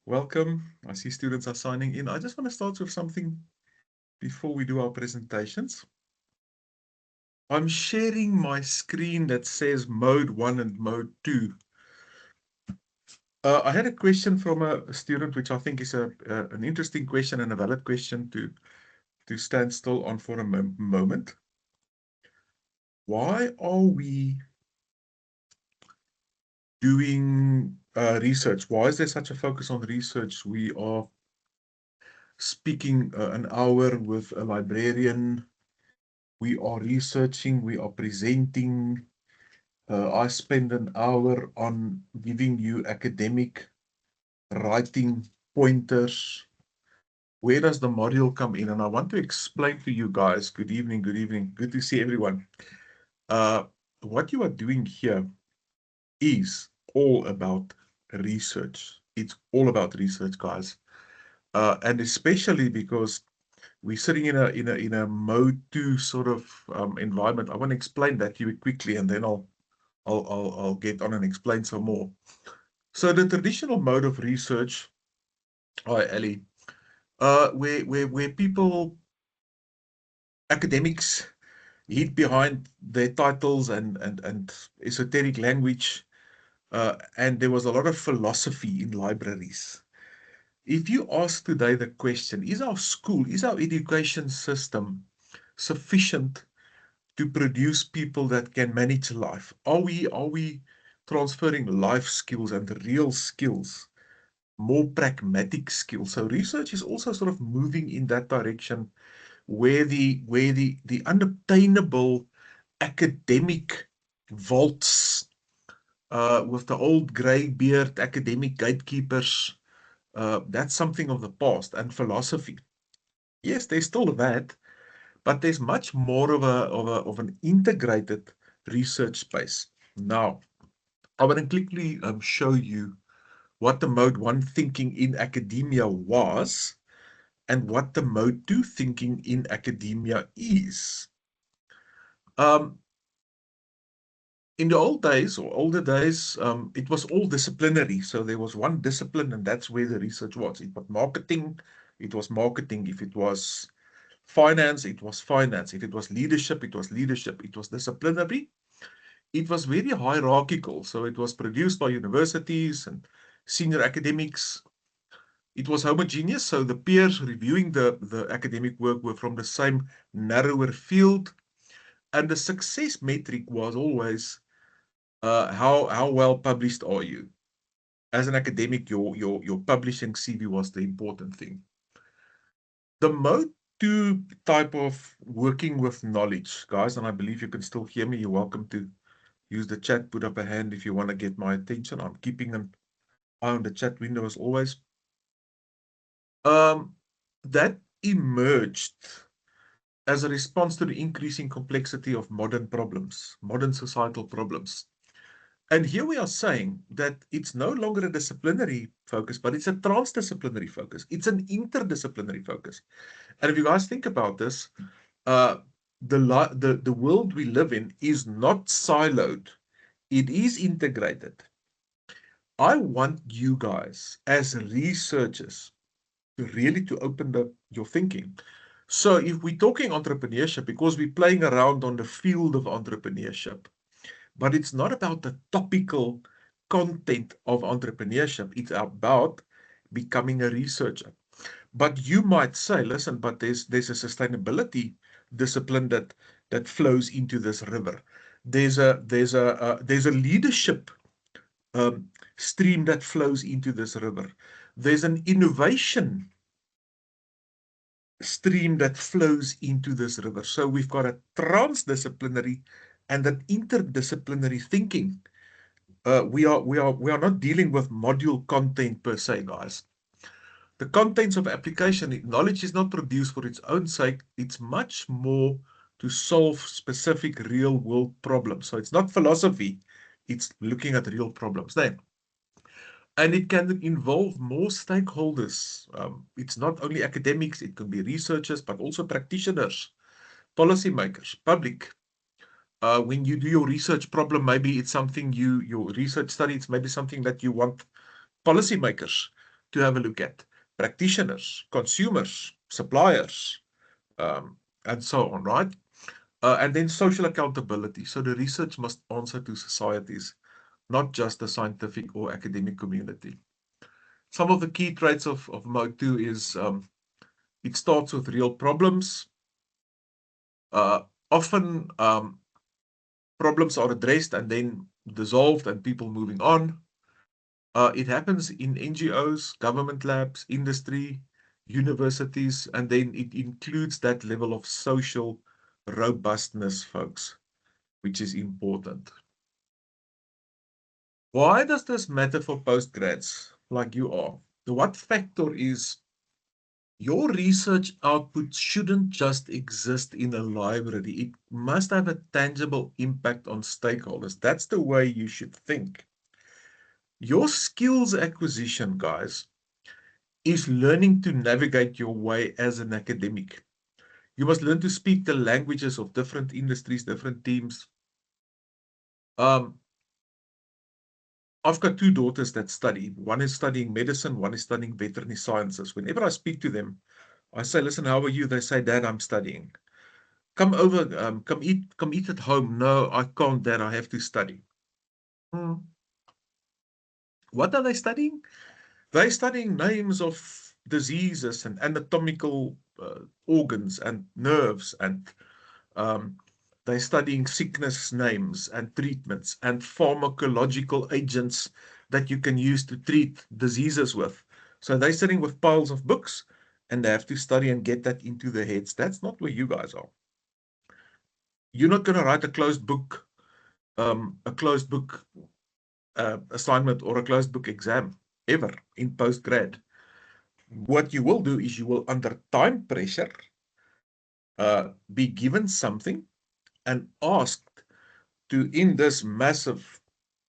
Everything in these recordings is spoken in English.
Welcome. I see students are signing in. I just want to start with something before we do our presentations. I'm sharing my screen that says mode 1 and mode 2. I had a question from a student, which I think is an interesting question and a valid question to stand still on for a moment. Why are we doing research? Why is there such a focus on research? We are speaking an hour with a librarian. We are researching, we are presenting. I spend an hour on giving you academic writing pointers. Where does the module come in? And I want to explain to you guys, good evening, good to see everyone. What you are doing here is all about research. It's all about research, guys. And especially because we're sitting in a mode 2 sort of environment. I want to explain that to you quickly, and then I'll get on and explain some more. So the traditional mode of research, hi Ali, where people, academics, hid behind their titles and esoteric language, and there was a lot of philosophy in libraries. If you ask today the question, is our school, is our education system sufficient to produce people that can manage life? Are we transferring life skills and real skills, more pragmatic skills? So research is also sort of moving in that direction, where the unobtainable academic vaults, with the old grey beard academic gatekeepers, that's something of the past. And philosophy, yes, there's still that, but there's much more of an integrated research space. Now, I want to quickly show you what the mode 1 thinking in academia was and what the mode 2 thinking in academia is. In the old days or older days, it was all disciplinary. So there was one discipline, and that's where the research was. It was marketing, it was marketing. If it was finance, it was finance. If it was leadership, it was leadership. It was disciplinary. It was very hierarchical. So it was produced by universities and senior academics. It was homogeneous. So the peers reviewing the academic work were from the same narrower field. And the success metric was always, how well published are you? As an academic, your publishing CV was the important thing. The mode 2 type of working with knowledge, guys, and I believe you can still hear me. You're welcome to use the chat, put up a hand if you want to get my attention. I'm keeping an eye on the chat window as always. That emerged as a response to the increasing complexity of modern problems, modern societal problems. And here we are saying that it's no longer a disciplinary focus, but it's a transdisciplinary focus. It's an interdisciplinary focus. And if you guys think about this, uh, the world we live in is not siloed. It is integrated. I want you guys as researchers to really to open up your thinking. So if we're talking entrepreneurship, because we're playing around on the field of entrepreneurship, but it's not about the topical content of entrepreneurship. It's about becoming a researcher. But you might say, listen, but there's a sustainability discipline that flows into this river. There's a leadership um, stream that flows into this river. There's an innovation stream that flows into this river. So we've got a transdisciplinary and an interdisciplinary thinking. We are not dealing with module content per se, guys. The contents of application, knowledge is not produced for its own sake. It's much more to solve specific real world problems. So it's not philosophy, it's looking at real problems then. And it can involve more stakeholders. It's not only academics, it can be researchers, but also practitioners, policymakers, public. When you do your research problem, maybe it's something your research study, it's maybe something that you want policymakers to have a look at. Practitioners, consumers, suppliers, and so on, right? And then social accountability. So the research must answer to societies, not just the scientific or academic community. Some of the key traits of Mode 2 is it starts with real problems. Often problems are addressed and then dissolved and people moving on. It happens in NGOs, government labs, industry, universities, and then it includes that level of social robustness, folks, which is important. Why does this matter for postgrads like you are? What factor is your research output shouldn't just exist in a library. It must have a tangible impact on stakeholders. That's the way you should think. Your skills acquisition, guys, is learning to navigate your way as an academic. You must learn to speak the languages of different industries, different teams. Um, I've got two daughters that study. One is studying medicine, one is studying veterinary sciences. Whenever I speak to them, I say, listen, how are you? They say, Dad, I'm studying. Come over, come eat at home. No, I can't, Dad, I have to study. Hmm. What are they studying? They're studying names of diseases and anatomical organs and nerves, and um, they're studying sickness names and treatments and pharmacological agents that you can use to treat diseases with. So they're sitting with piles of books and they have to study and get that into their heads. That's not where you guys are. You're not going to write a closed book assignment or a closed book exam ever in postgrad. What you will do is you will, under time pressure, be given something and asked to, in this massive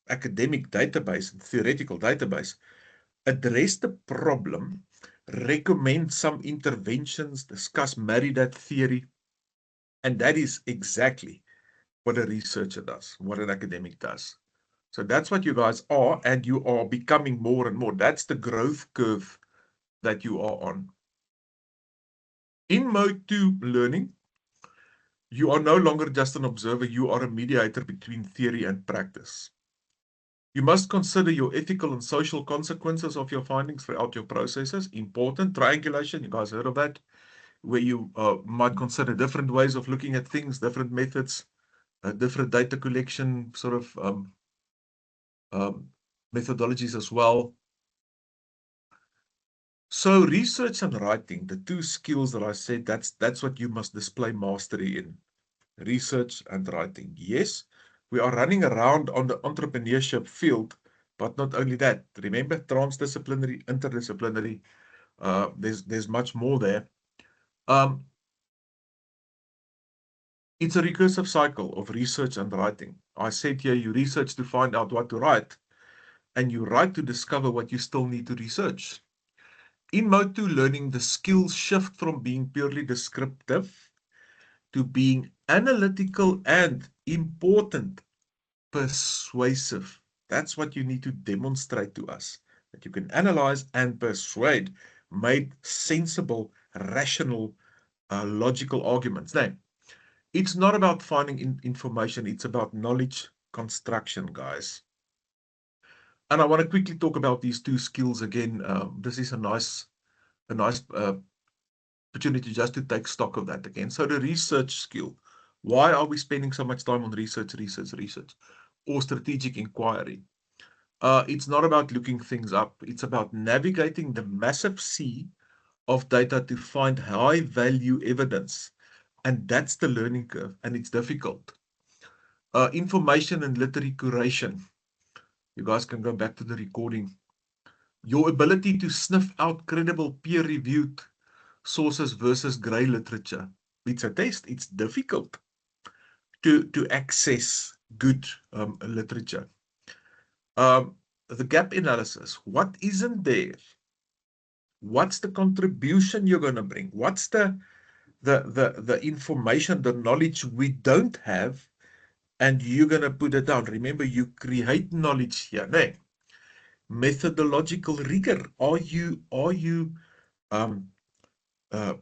academic database and theoretical database, address the problem, recommend some interventions, discuss, marry that theory. And that is exactly what a researcher does, what an academic does. So that's what you guys are, and you are becoming more and more. That's the growth curve that you are on. In mode 2 learning, you are no longer just an observer, you are a mediator between theory and practice. You must consider your ethical and social consequences of your findings throughout your processes. Important. Triangulation, you guys heard of that, where you might consider different ways of looking at things, different methods, different data collection sort of um, methodologies as well. So research and writing, the two skills that I said, that's what you must display mastery in. Research and writing. Yes, we are running around on the entrepreneurship field, but not only that. Remember, transdisciplinary, interdisciplinary, there's much more there. Um, it's a recursive cycle of research and writing. I said here, you research to find out what to write, and you write to discover what you still need to research. In mode 2 learning, the skills shift from being purely descriptive to being analytical and, important, persuasive. That's what you need to demonstrate to us, that you can analyze and persuade, make sensible, rational, logical arguments. Now, it's not about finding information, it's about knowledge construction, guys. And I want to quickly talk about these two skills again. This is a nice opportunity just to take stock of that again. So the research skill. Why are we spending so much time on research, or strategic inquiry? It's not about looking things up. It's about navigating the massive sea of data to find high value evidence. And that's the learning curve, and it's difficult. Information and literary curation. You guys can go back to the recording. Your ability to sniff out credible peer-reviewed sources versus grey literature. It's a test. It's difficult to access good literature. The gap analysis. What isn't there? What's the contribution you're going to bring? What's the information, the knowledge we don't have, and you're going to put it down. Remember, you create knowledge here. No. Methodological rigor. Are you um, uh,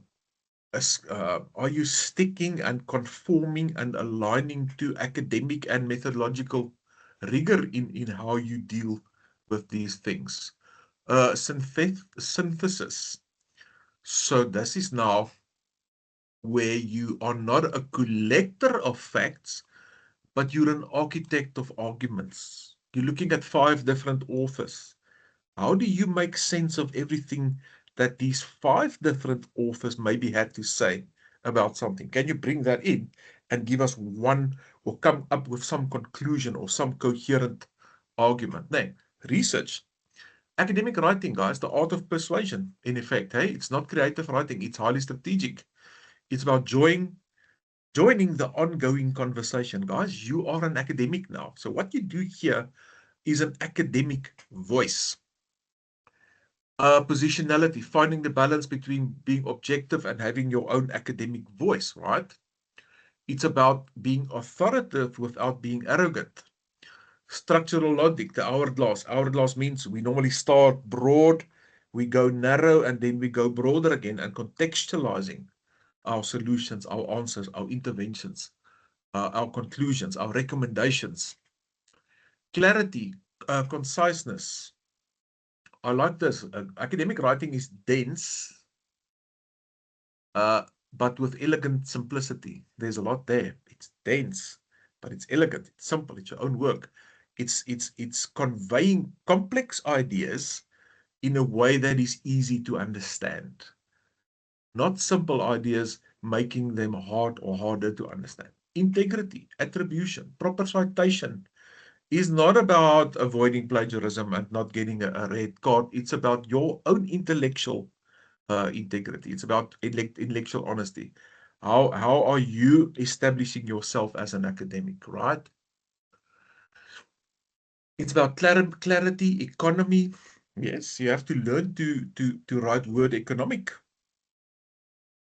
are you sticking and conforming and aligning to academic and methodological rigor in how you deal with these things? Synthesis. So this is now where you are not a collector of facts, but you're an architect of arguments. You're looking at 5 different authors. How do you make sense of everything that these 5 different authors maybe had to say about something? Can you bring that in and give us one or come up with some conclusion or some coherent argument? No, research. Academic writing, guys, the art of persuasion, in effect. Hey, it's not creative writing, it's highly strategic. It's about joining the ongoing conversation. Guys, you are an academic now. So what you do here is an academic voice. Positionality, finding the balance between being objective and having your own academic voice, right? It's about being authoritative without being arrogant. Structural logic, the hourglass. Hourglass means we normally start broad, we go narrow, and then we go broader again, and contextualizing our solutions, our answers, our interventions, our conclusions, our recommendations. Clarity, conciseness. I like this. Academic writing is dense, uh, but with elegant simplicity. There's a lot there. It's dense, but it's elegant. It's simple. It's your own work. It's conveying complex ideas in a way that is easy to understand. Not simple ideas making them hard or harder to understand. Integrity, attribution, proper citation is not about avoiding plagiarism and not getting a red card. It's about your own intellectual integrity. It's about intellectual honesty. How are you establishing yourself as an academic, right? It's about clarity, economy. Yes, you have to learn to write word economic.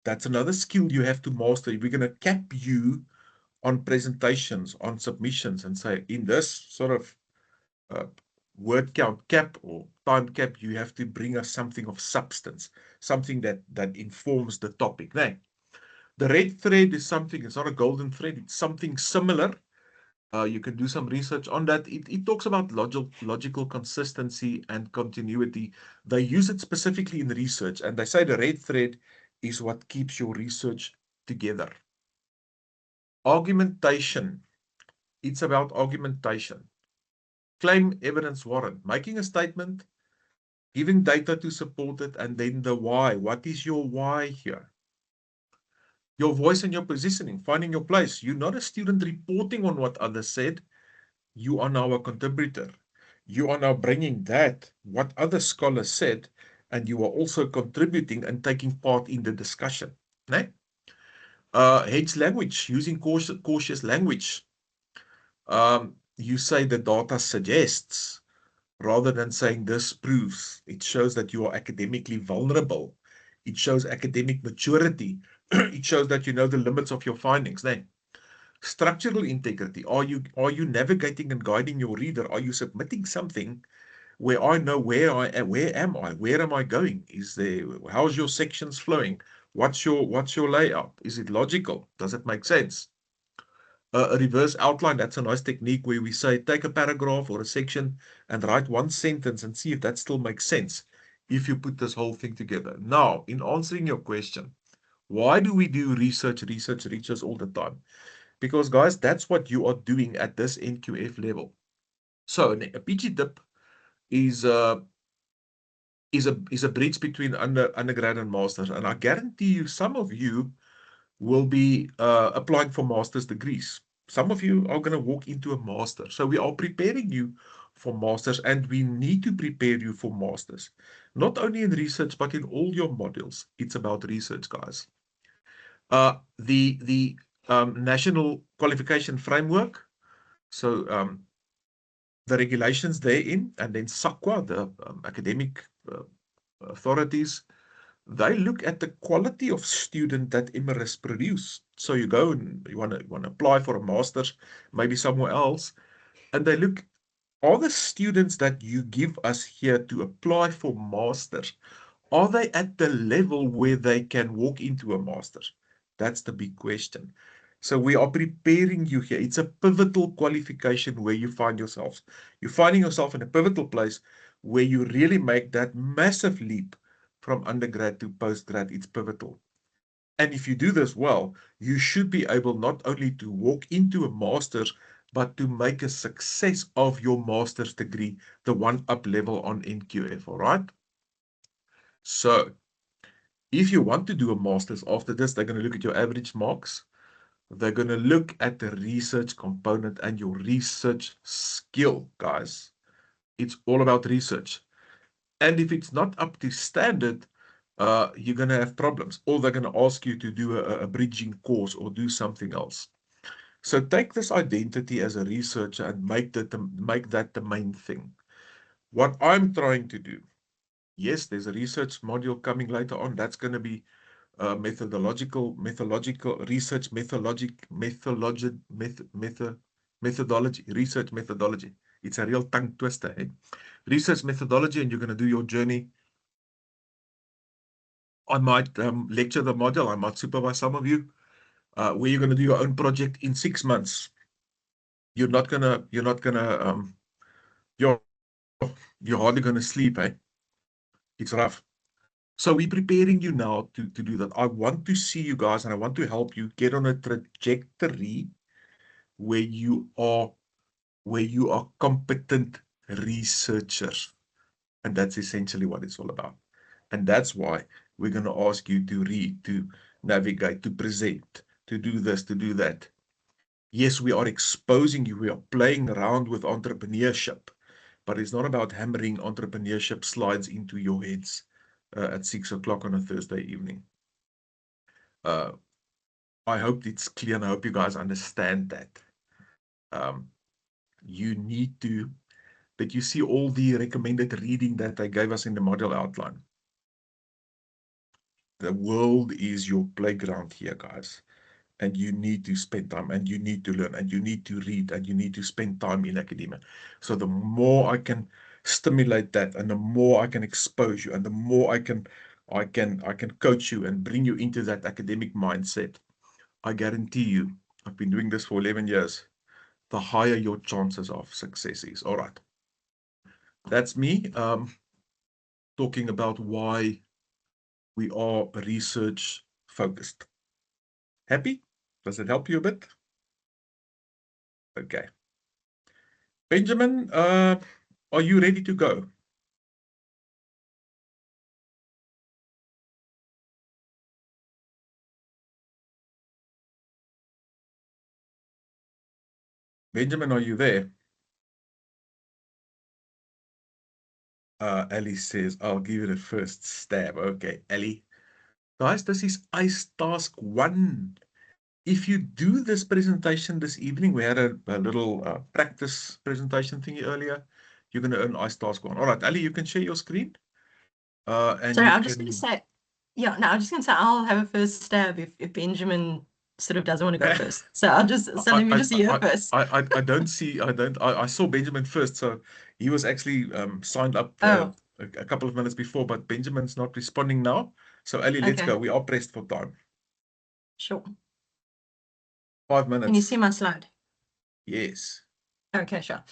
That's another skill you have to master. We're going to cap you on presentations, on submissions, and say in this sort of uh, word count cap or time cap, you have to bring us something of substance, something that informs the topic. Now, the red thread is something, it's not a golden thread, it's something similar. You can do some research on that. It talks about logical consistency and continuity. They use it specifically in research, and they say the red thread is what keeps your research together. Argumentation. It's about argumentation. Claim, evidence, warrant. Making a statement, giving data to support it, and then the why. What is your why here? Your voice and your positioning, finding your place. You're not a student reporting on what others said. You are now a contributor. You are now bringing that, what other scholars said, and you are also contributing and taking part in the discussion. Né? Hedge language, using cautious language. You say the data suggests, rather than saying this proves. It shows that you are academically vulnerable. It shows academic maturity. It shows that you know the limits of your findings. Then, structural integrity. Are you navigating and guiding your reader? Are you submitting something where I know where I am? Where am I? Where am I going? Is there? How's your sections flowing? What's your layout? Is it logical? Does it make sense? A reverse outline, that's a nice technique where we say take a paragraph or a section and write one sentence and see if that still makes sense if you put this whole thing together. Now, in answering your question, why do we do research all the time? Because, guys, that's what you are doing at this NQF level. So a PG dip is a bridge between undergrad and masters, and I guarantee you some of you will be applying for master's degrees. Some of you are going to walk into a master. So we are preparing you for masters, and we need to prepare you for masters. Not only in research, but in all your modules. It's about research, guys. The National Qualification Framework, so the regulations therein, and then SAQA, the academic authorities, they look at the quality of student that Imerys produce. So you go and you want to apply for a master's, maybe somewhere else, and they look Are the students that you give us here to apply for masters, are they at the level where they can walk into a master's? That's the big question. So we are preparing you here. It's a pivotal qualification where you find yourselves. You're finding yourself in a pivotal place where you really make that massive leap from undergrad to postgrad. It's pivotal. And if you do this well, you should be able not only to walk into a master's, but to make a success of your master's degree, the one up level on NQF, all right? So if you want to do a master's after this, they're going to look at your average marks. They're going to look at the research component and your research skill, guys. It's all about research. And if it's not up to standard, you're going to have problems. Or they're going to ask you to do a bridging course or do something else. So take this identity as a researcher and make that the main thing. What I'm trying to do, yes, there's a research module coming later on. That's going to be methodological research methodology, research methodology. It's a real tongue twister, eh? Research methodology, and you're going to do your journey. I might lecture the module. I might supervise some of you, where you're going to do your own project in 6 months. You're you're hardly going to sleep, eh? It's rough. So we're preparing you now to do that. I want to see you guys, and I want to help you get on a trajectory where you are competent researchers. And that's essentially what it's all about. And that's why we're going to ask you to read, to navigate, to present, to do this, to do that. Yes, we are exposing you. We are playing around with entrepreneurship, but it's not about hammering entrepreneurship slides into your heads at 6 o'clock on a Thursday evening. I hope it's clear, and I hope you guys understand that. You need to, that you see all the recommended reading that they gave us in the model outline. The world is your playground here, guys. And you need to spend time, and you need to learn, and you need to read, and you need to spend time in academia. So the more I can stimulate that, and the more I can expose you, and the more I can coach you and bring you into that academic mindset, I guarantee you, I've been doing this for 11 years, the higher your chances of success is. All right. That's me talking about why we are research focused. Happy? Does it help you a bit? Okay. Benjamin, are you ready to go? Benjamin, are you there? Ellie says, I'll give it a first stab. Okay, Ellie. Guys, this is ICE Task 1. If you do this presentation this evening, we had a little practice presentation thingy earlier. You're going to earn ICE Task 1. All right, Ellie, you can share your screen. And Sorry, you I'm just going to say, yeah, no, I'm just going to say I'll have a first stab if Benjamin sort of doesn't want to go first. So let me just hear first. I don't see, I saw Benjamin first, so he was actually signed up Oh, a couple of minutes before, but Benjamin's not responding now. So Ellie, let's okay, go. We are pressed for time. sure. 5 Can you see minutes. my slide? Yes. Okay, sure.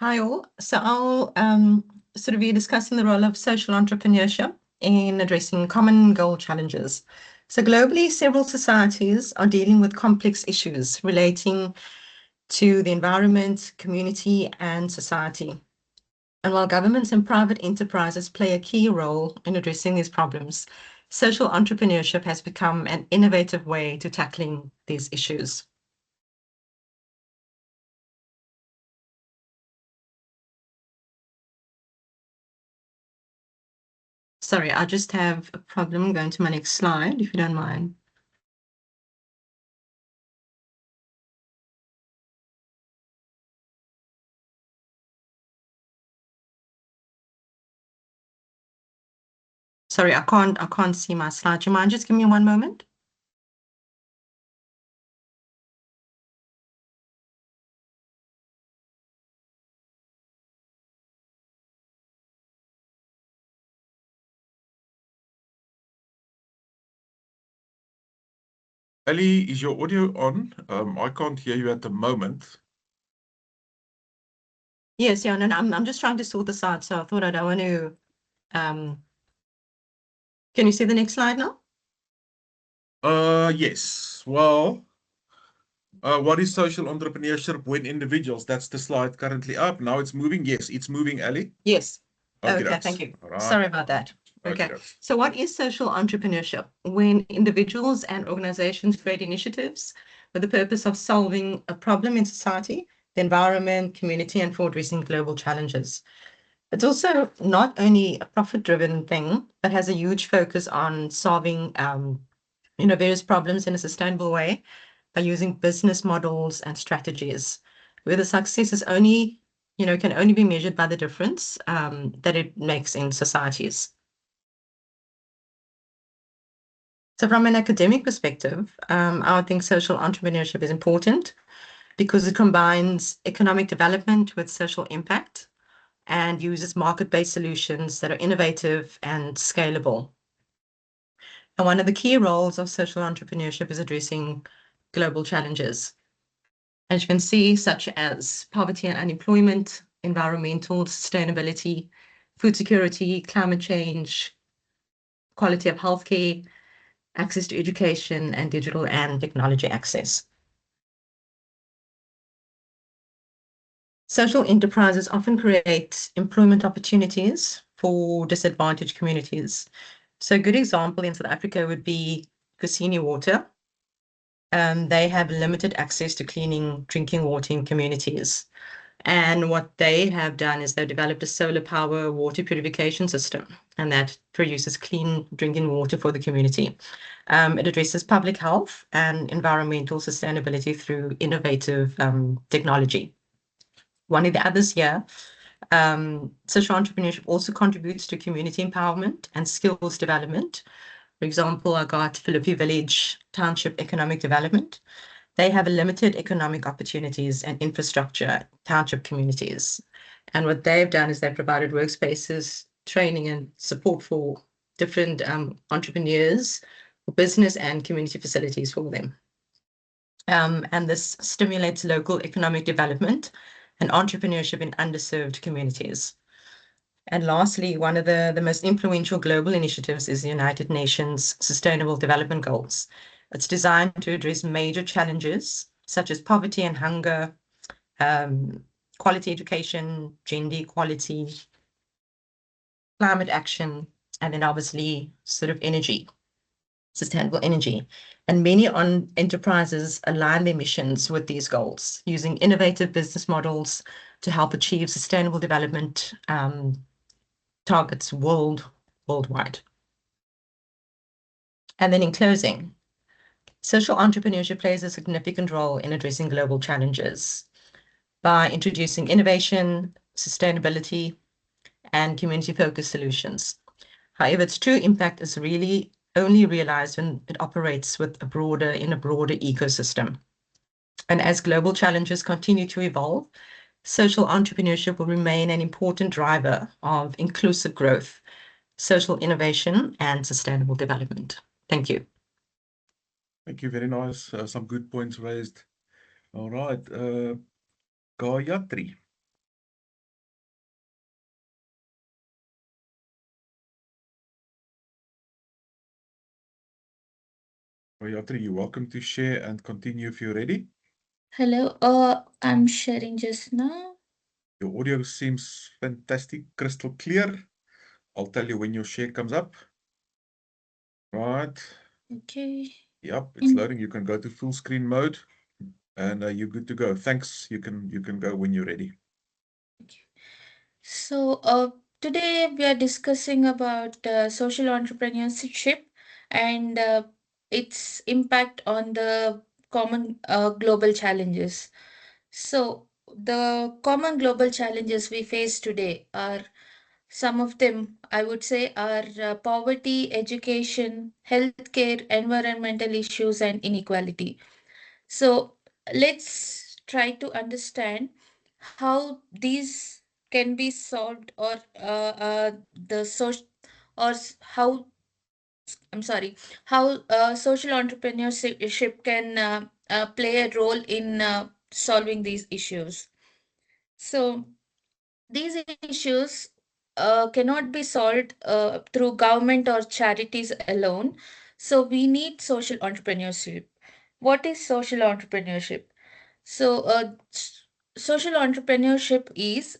Hi all. So I'll sort of be discussing the role of social entrepreneurship in addressing common goal challenges. So globally, several societies are dealing with complex issues relating to the environment, community, and society. And while governments and private enterprises play a key role in addressing these problems, social entrepreneurship has become an innovative way to tackling these issues. Sorry, I just have a problem going to my next slide, if you don't mind. Sorry, I can't see my slide. Do you mind just give me one moment? Ali, is your audio on? I can't hear you at the moment. Yes, yeah, no, no, I'm just trying to sort this out, so I thought I don't want to. Um, can you see the next slide now? Yes. Well, what is social entrepreneurship when individuals? That's the slide currently up. Now it's moving. Yes, it's moving, Ali. Yes. Okay, Okay, dokes. thank you. All right. Sorry about that. Okay, Okay. dokes. So what is social entrepreneurship? When individuals and organizations create initiatives with the purpose of solving a problem in society, the environment, community, and for addressing global challenges. It's also not only a profit-driven thing, but has a huge focus on solving various problems in a sustainable way by using business models and strategies, where the success is only, can only be measured by the difference that it makes in societies. So from an academic perspective, I would think social entrepreneurship is important because it combines economic development with social impact and uses market-based solutions that are innovative and scalable. And one of the key roles of social entrepreneurship is addressing global challenges. As you can see, such as poverty and unemployment, environmental sustainability, food security, climate change, quality of healthcare, access to education, and digital and technology access. Social enterprises often create employment opportunities for disadvantaged communities. So a good example in South Africa would be Kusini Water. They have limited access to cleaning drinking water in communities. And what they have done is they've developed a solar power water purification system, and that produces clean drinking water for the community. It addresses public health and environmental sustainability through innovative technology. One of the others here, social entrepreneurship also contributes to community empowerment and skills development. For example, I got Philippi Village Township Economic Development. They have limited economic opportunities and infrastructure township communities. And what they've done is they've provided workspaces, training, and support for different entrepreneurs, business and community facilities for them. And this stimulates local economic development and entrepreneurship in underserved communities. And lastly, one of the most influential global initiatives is the United Nations Sustainable Development Goals. It's designed to address major challenges such as poverty and hunger, quality education, gender equality, climate action, and then obviously sort of energy, sustainable energy. And many enterprises align their missions with these goals using innovative business models to help achieve sustainable development targets worldwide. And then in closing, social entrepreneurship plays a significant role in addressing global challenges by introducing innovation, sustainability, and community-focused solutions. However, its true impact is really only realized when it operates in a broader ecosystem. And as global challenges continue to evolve, social entrepreneurship will remain an important driver of inclusive growth, social innovation, and sustainable development. Thank you. Thank you. Very nice. Some good points raised. All right. Gayatri. Gayatri, you're welcome to share and continue if you're ready. Hello, I'm sharing just now. Your audio seems fantastic, crystal clear. I'll tell you when your share comes up. Right. Okay. Yep, it's In loading. You can go to full screen mode and you're good to go. Thanks. You can go when you're ready. so, today we are discussing about social entrepreneurship and its impact on the common global challenges. So, the common global challenges we face today are some of them, I would say, are poverty, education, healthcare, environmental issues, and inequality. So let's try to understand how these can be solved, or the social, or how I'm sorry, how social entrepreneurship can play a role in solving these issues. So these issues cannot be solved through government or charities alone. So we need social entrepreneurship. What is social entrepreneurship? So, social entrepreneurship is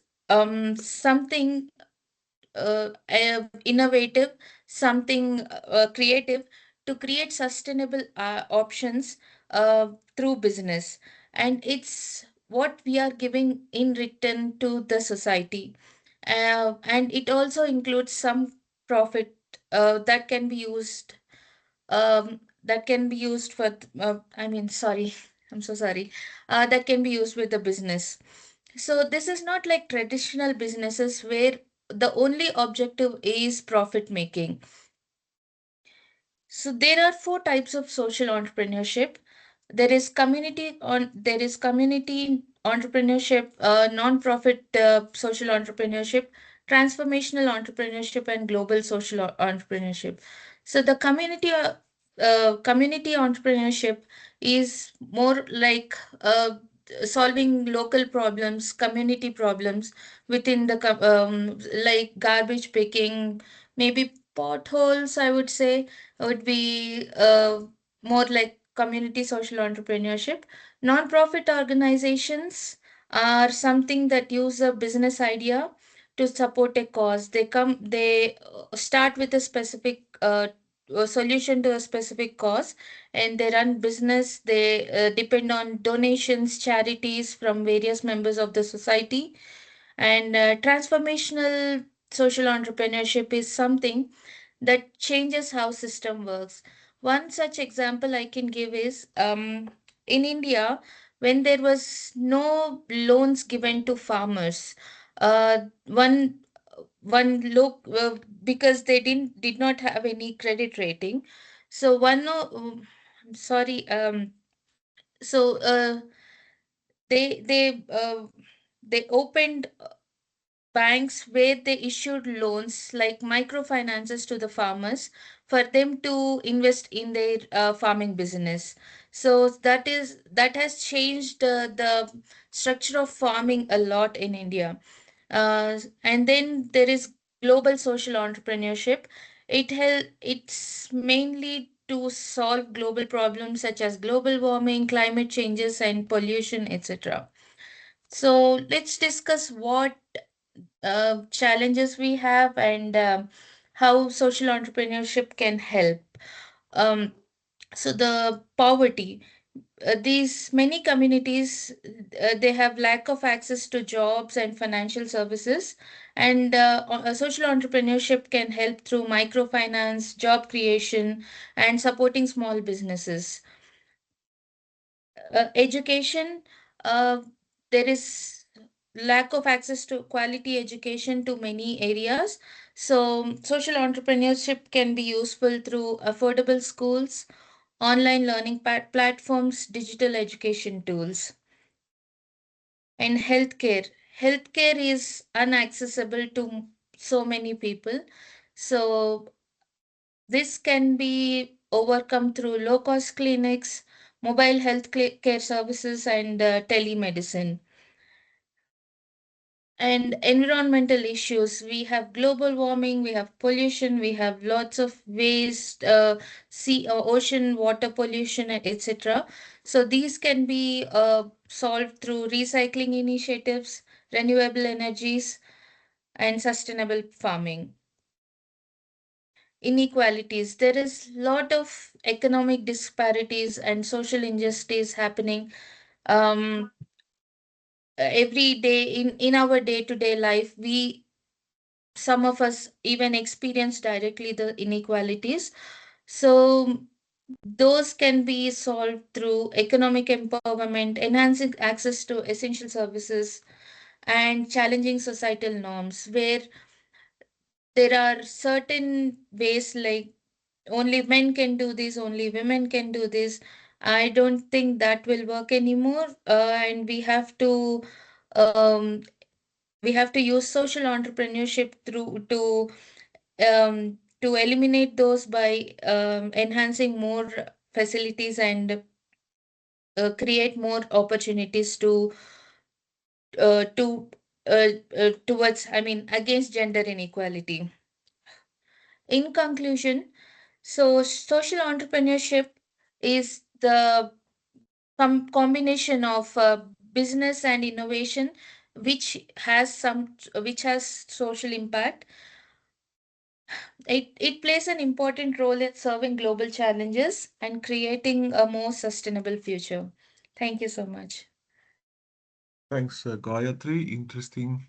something innovative, something creative to create sustainable options through business. And it's what we are giving in return to the society. And it also includes some profit that can be used for I mean, sorry, I'm so sorry, that can be used with the business. So this is not like traditional businesses where the only objective is profit making. So there are four types of social entrepreneurship. There is community entrepreneurship, non-profit social entrepreneurship, transformational entrepreneurship, and global social entrepreneurship. So the community entrepreneurship is more like solving local problems, community problems within the like garbage picking, maybe potholes, I would say, would be more like community social entrepreneurship. Non-profit organizations are something that use a business idea to support a cause. They start with a specific a solution to a specific cause, and they run business. They depend on donations, charities from various members of the society. And transformational social entrepreneurship is something that changes how system works. One such example I can give is in India, when there was no loans given to farmers, one look because they did not have any credit rating. So sorry, so they they uh, they opened banks where they issued loans like microfinances to the farmers for them to invest in their farming business. So that has changed the structure of farming a lot in India. And then there is global social entrepreneurship. It's mainly to solve global problems such as global warming, climate changes, and pollution, etc. So let's discuss what challenges we have and how social entrepreneurship can help. Um, so the poverty, these many communities, they have lack of access to jobs and financial services, and social entrepreneurship can help through microfinance, job creation, and supporting small businesses. Education, uh, there is lack of access to quality education to many areas. So social entrepreneurship can be useful through affordable schools, online learning platforms, digital education tools. And healthcare is inaccessible to so many people. So this can be overcome through low cost clinics, mobile health care services, and telemedicine. And environmental issues, we have global warming, we have pollution, we have lots of waste, sea or ocean water pollution, etc. So these can be solved through recycling initiatives, renewable energies, and sustainable farming. Inequalities, there is lot of economic disparities and social injustice happening um, every day in our day to day life. We Some of us even experience directly the inequalities. So those can be solved through economic empowerment, enhancing access to essential services, and challenging societal norms, where there are certain ways like only men can do this, only women can do this. I don't think that will work anymore, and um, we have to use social entrepreneurship through to to eliminate those by enhancing more facilities and create more opportunities to towards, I mean, against gender inequality. In conclusion, so social entrepreneurship is the combination of business and innovation, which has social impact. It plays an important role in serving global challenges and creating a more sustainable future. Thank you so much. Thanks, Gayatri. Interesting.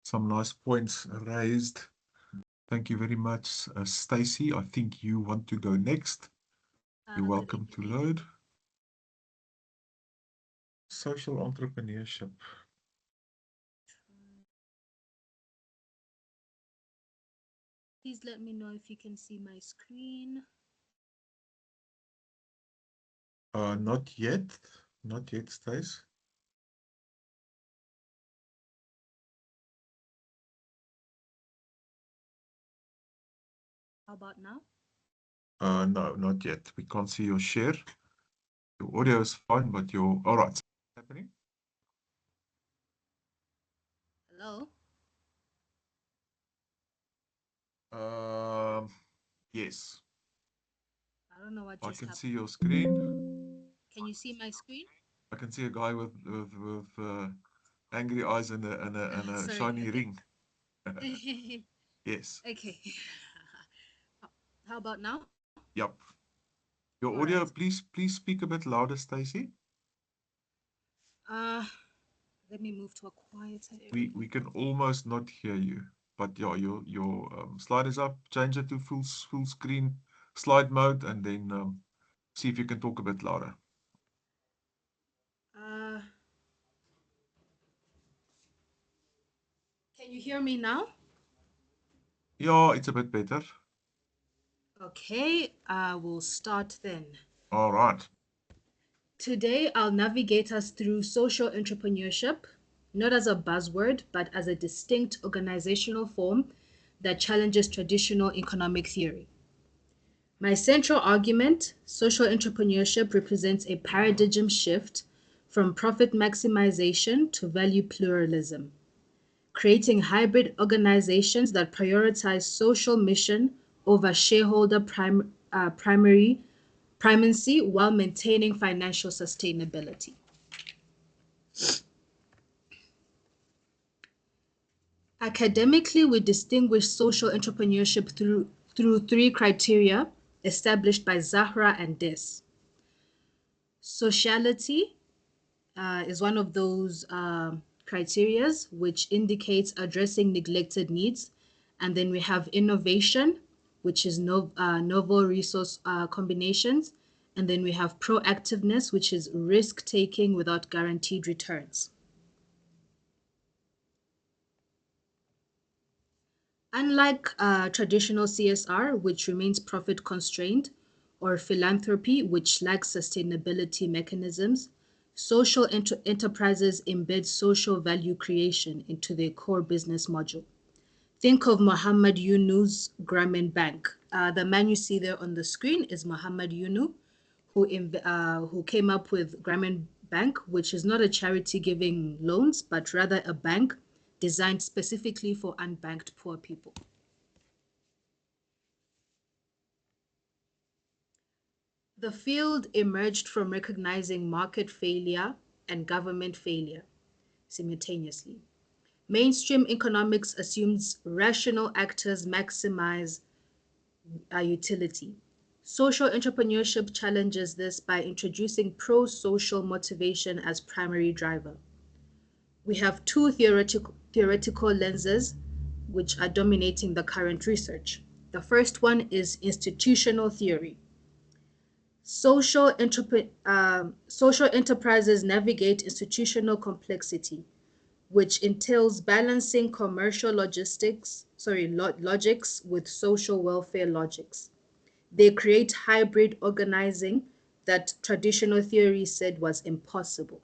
Some nice points raised. Thank you very much, Stacy. I think you want to go next. You're Good welcome to evening. load. Social entrepreneurship. Please let me know if you can see my screen. Not yet. Not yet, Stace. How about now? No, not yet. We can't see your share. Your audio is fine, but your... All right. What's happening? Hello? Yes. I don't know what I just can see happened. your screen. Can you see my screen? I can see a guy with angry eyes and a Sorry. shiny Okay. ring. Yes. Okay. How about now? Yep. Your All audio, right. please speak a bit louder, Stacy. Uh, Let me move to a quieter area. We can almost not hear you. But yeah, your slide is up. Change it to full screen slide mode, and then see if you can talk a bit louder. Uh, can you hear me now? Yeah, it's a bit better. Okay, I will start then. All right. Today, I'll navigate us through social entrepreneurship, not as a buzzword, but as a distinct organizational form that challenges traditional economic theory. My central argument: social entrepreneurship represents a paradigm shift from profit maximization to value pluralism, creating hybrid organizations that prioritize social mission over shareholder primacy while maintaining financial sustainability. Academically, we distinguish social entrepreneurship through three criteria established by Zahra and Des. Sociality is one of those criterias which indicates addressing neglected needs. And then we have innovation, which is novel resource combinations. And then we have proactiveness, which is risk taking without guaranteed returns. Unlike traditional CSR, which remains profit constrained, or philanthropy, which lacks sustainability mechanisms, social enterprises embed social value creation into their core business module. Think of Muhammad Yunu's Grameen Bank. The man you see there on the screen is Muhammad Yunu, who came up with Grameen Bank, which is not a charity giving loans, but rather a bank designed specifically for unbanked poor people. The field emerged from recognizing market failure and government failure simultaneously. Mainstream economics assumes rational actors maximize utility. Social entrepreneurship challenges this by introducing pro-social motivation as primary driver. We have two theoretical lenses which are dominating the current research. The first one is institutional theory. Social enterprises navigate institutional complexity, which entails balancing commercial logics with social welfare logics. They create hybrid organizing that traditional theory said was impossible.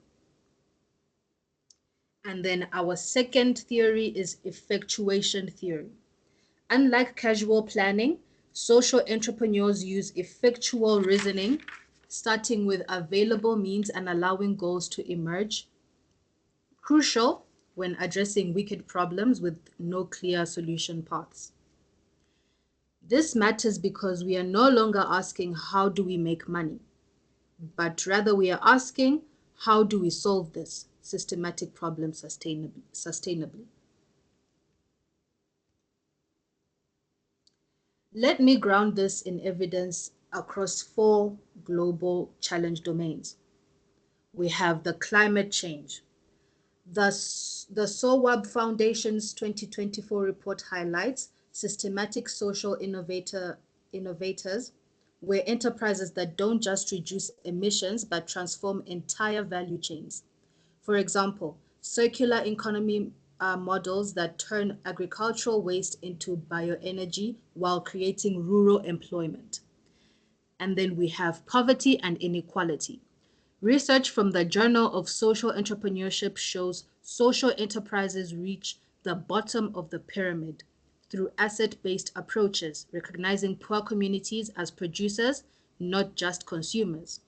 And then our second theory is effectuation theory. Unlike casual planning, social entrepreneurs use effectual reasoning, starting with available means and allowing goals to emerge. Crucial when addressing wicked problems with no clear solution paths. This matters because we are no longer asking how do we make money, but rather we are asking how do we solve this systematic problem sustainably. Let me ground this in evidence across 4 global challenge domains. We have the climate change. The SOWAB Foundation's 2024 report highlights systematic social innovators, where enterprises that don't just reduce emissions but transform entire value chains. For example, circular economy models that turn agricultural waste into bioenergy while creating rural employment. And then we have poverty and inequality. Research from the Journal of Social Entrepreneurship shows social enterprises reach the bottom of the pyramid through asset-based approaches, recognizing poor communities as producers, not just consumers.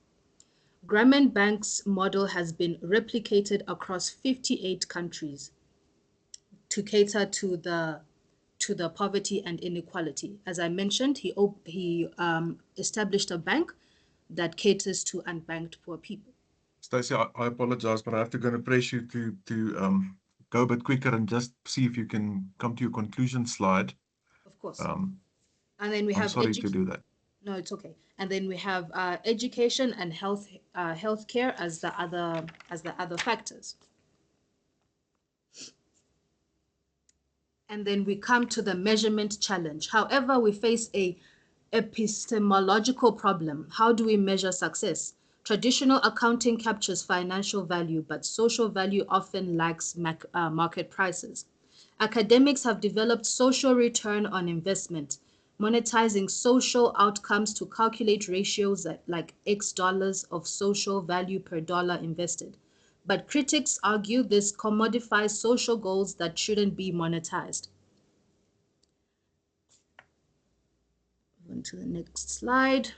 Grameen Bank's model has been replicated across 58 countries to cater to the poverty and inequality. As I mentioned, he established a bank that caters to unbanked poor people. Stacey, I apologize, but I have to go and press you to go a bit quicker and just see if you can come to your conclusion slide. Of course. Um, And then we I'm have sorry to do that. No, it's okay. And then we have education and healthcare as the other factors. And then we come to the measurement challenge. However, we face a epistemological problem. How do we measure success? Traditional accounting captures financial value, but social value often lacks market prices. Academics have developed social return on investment, monetizing social outcomes to calculate ratios like X dollars of social value per dollar invested. But critics argue this commodifies social goals that shouldn't be monetized. On to the next slide,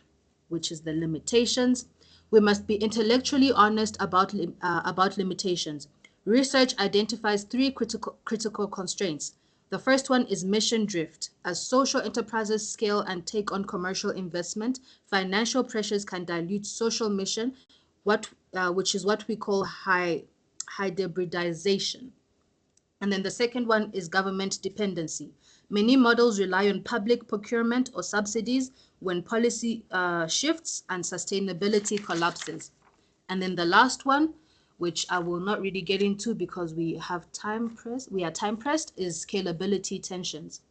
which is the limitations. We must be intellectually honest about limitations. Research identifies 3 critical constraints. The first one is mission drift. As social enterprises scale and take on commercial investment, financial pressures can dilute social mission, which is what we call hybridization. And then the second one is government dependency. Many models rely on public procurement or subsidies when policy shifts and sustainability collapses. And then the last one, which I will not really get into because we are time pressed, is scalability tensions.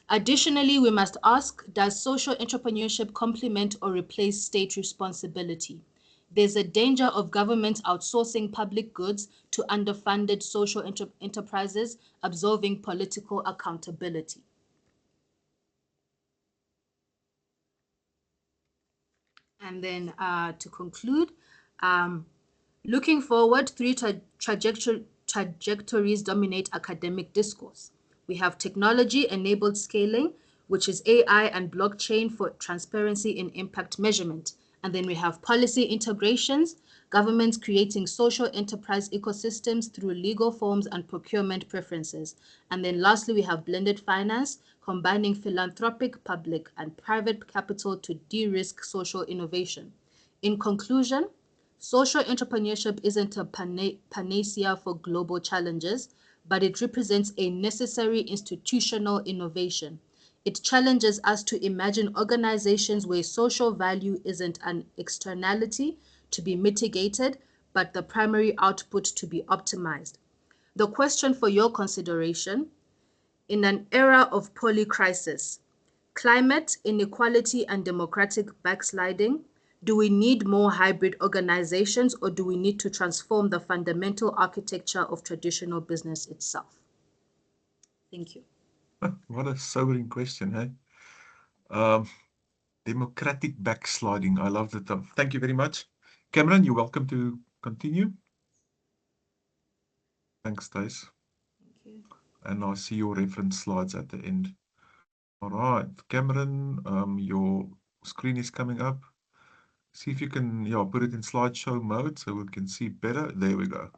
Additionally, we must ask, does social entrepreneurship complement or replace state responsibility? There's a danger of governments outsourcing public goods to underfunded social enterprises, absolving political accountability. And then to conclude, looking forward, 3 trajectories dominate academic discourse. We have technology-enabled scaling, which is AI and blockchain for transparency and impact measurement. And then we have policy integrations, governments creating social enterprise ecosystems through legal forms and procurement preferences. And then lastly, we have blended finance, combining philanthropic, public, and private capital to de-risk social innovation. In conclusion, social entrepreneurship isn't a panacea for global challenges, but it represents a necessary institutional innovation. It challenges us to imagine organizations where social value isn't an externality to be mitigated, but the primary output to be optimized. The question for your consideration: in an era of polycrisis, climate, inequality, and democratic backsliding, do we need more hybrid organizations, or do we need to transform the fundamental architecture of traditional business itself? Thank you. What a sobering question, hey? Democratic backsliding. I love the term. Thank you very much. Cameron, you're welcome to continue. Thanks, Stace. Thank you. And I see your reference slides at the end. All right, Cameron, your screen is coming up. See if you can, yeah, put it in slideshow mode so we can see better. There we go.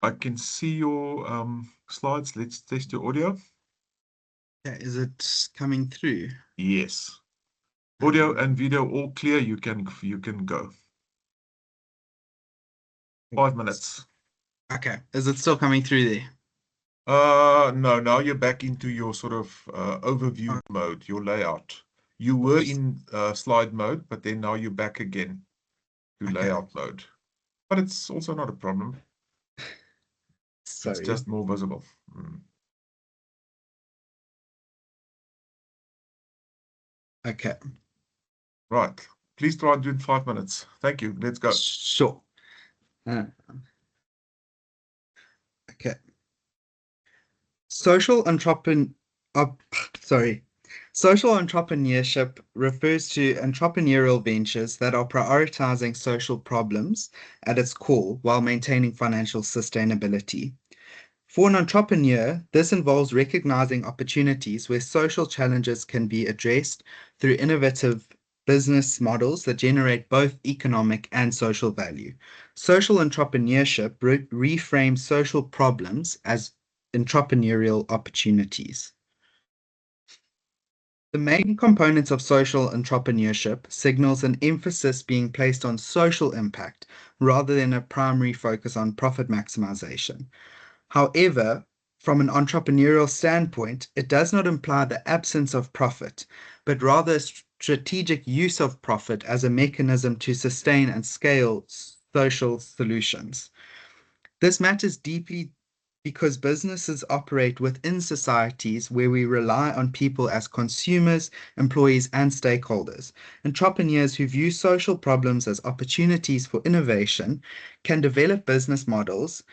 I can see your slides. Let's test your audio. Yeah, is it coming through? Yes. Audio and video all clear. You can go. 5 minutes. Okay, is it still coming through there? No, now you're back into your sort of overview mode, your layout. You were in slide mode, but then now you're back again to Okay. layout mode. But it's also not a problem. It's Sorry. just more visible. Okay, Right. Please try and do it in 5 minutes. Thank you. Let's go. sure. Okay. Social entrepreneur, sorry. Social entrepreneurship refers to entrepreneurial ventures that are prioritizing social problems at its core while maintaining financial sustainability. For an entrepreneur, this involves recognizing opportunities where social challenges can be addressed through innovative business models that generate both economic and social value. Social entrepreneurship reframes social problems as entrepreneurial opportunities. The main components of social entrepreneurship signals an emphasis being placed on social impact rather than a primary focus on profit maximization. However, from an entrepreneurial standpoint, it does not imply the absence of profit, but rather strategic use of profit as a mechanism to sustain and scale social solutions. This matters deeply because businesses operate within societies where we rely on people as consumers, employees, and stakeholders. Entrepreneurs who view social problems as opportunities for innovation can develop business models